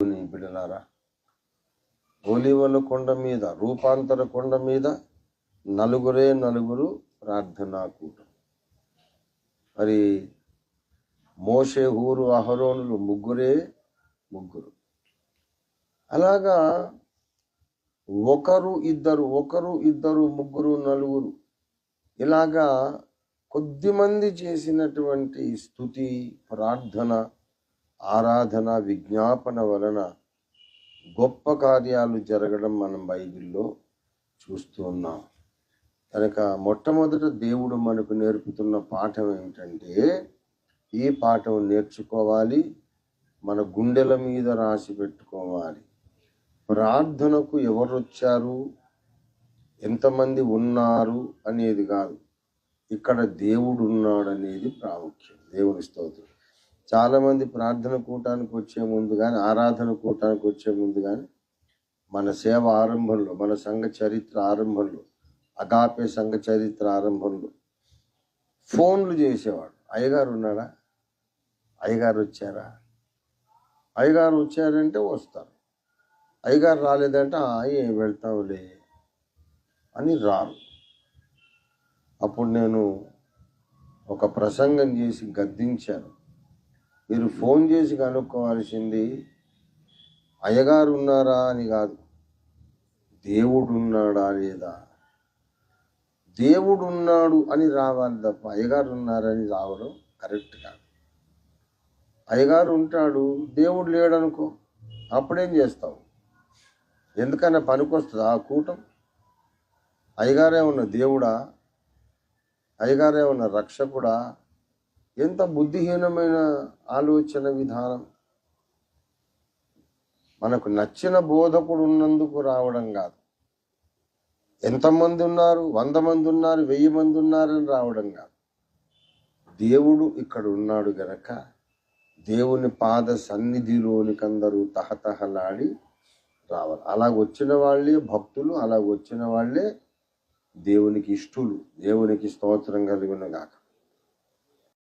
బిడ్డలారా, ఒలీవల కొండ మీద, రూపాంతర కొండ మీద నలుగురు ప్రార్థనా కూటం. మరి మోషే, హూరు, అహరోనులు ముగ్గురు. అలాగా ఒకరు ఇద్దరు ముగ్గురు నలుగురు ఇలాగా కొద్దిమంది చేసినటువంటి స్తుతి, ప్రార్థన, ఆరాధన, విజ్ఞాపన వలన గొప్ప కార్యాలు జరగడం మనం బైబిల్లో చూస్తూ ఉన్నాం. కనుక మొట్టమొదట దేవుడు మనకు నేర్పుతున్న పాఠం ఏమిటంటే, ఈ పాఠం నేర్చుకోవాలి, మన గుండెల మీద రాసి పెట్టుకోవాలి. ప్రార్థనకు ఎవరు వచ్చారు, ఎంతమంది ఉన్నారు అనేది కాదు, ఇక్కడ దేవుడు ఉన్నాడు అనేది ప్రాముఖ్యం. దేవుని స్తోత్రం. చాలా మంది ప్రార్థన కూటానికి వచ్చే ముందు కానీ, ఆరాధన కూటానికి వచ్చే ముందు కానీ, మన సేవ ఆరంభంలో, మన సంఘ చరిత్ర ఆరంభంలో, అగాపే సంఘ చరిత్ర ఆరంభంలో ఫోన్లు చేసేవాడు. అయ్యగారు ఉన్నాడా, అయ్యగారు వచ్చారా, అయ్యగారు వచ్చారంటే వస్తారు, అయ్యగారు రాలేదంటే ఏం వెళ్తావులే అని రారు. అప్పుడు నేను ఒక ప్రసంగం చేసి గద్దించాను. మీరు ఫోన్ చేసి కనుక్కోవాల్సింది అయ్యగారు ఉన్నారా అని కాదు, దేవుడు ఉన్నాడా లేదా. దేవుడు ఉన్నాడు అని రావాలి తప్ప అయ్యగారు ఉన్నారని రావడం కరెక్ట్ కాదు. అయ్యగారు ఉంటాడు, దేవుడు లేడనుకో, అప్పుడేం చేస్తావు? ఎందుకన్నా పనికొస్తుంది ఆ కూటం? అయ్యగారే ఉన్న దేవుడా, అయ్యగారే ఉన్న రక్షకుడా? ఎంత బుద్ధిహీనమైన ఆలోచన విధానం. మనకు నచ్చిన బోధకుడు ఉన్నందుకు రావడం కాదు, ఎంతమంది ఉన్నారు, 100 మంది ఉన్నారు, 1000 మంది ఉన్నారని రావడం కాదు. దేవుడు ఇక్కడ ఉన్నాడు గనక దేవుని పాద సన్నిధిలోనికి అందరూ తహతహలాడి రావాలి. అలాగొచ్చిన వాళ్ళే భక్తులు, అలాగొచ్చిన వాళ్ళే దేవునికి ఇష్టులు. దేవునికి స్తోత్రం కలుగును గాక.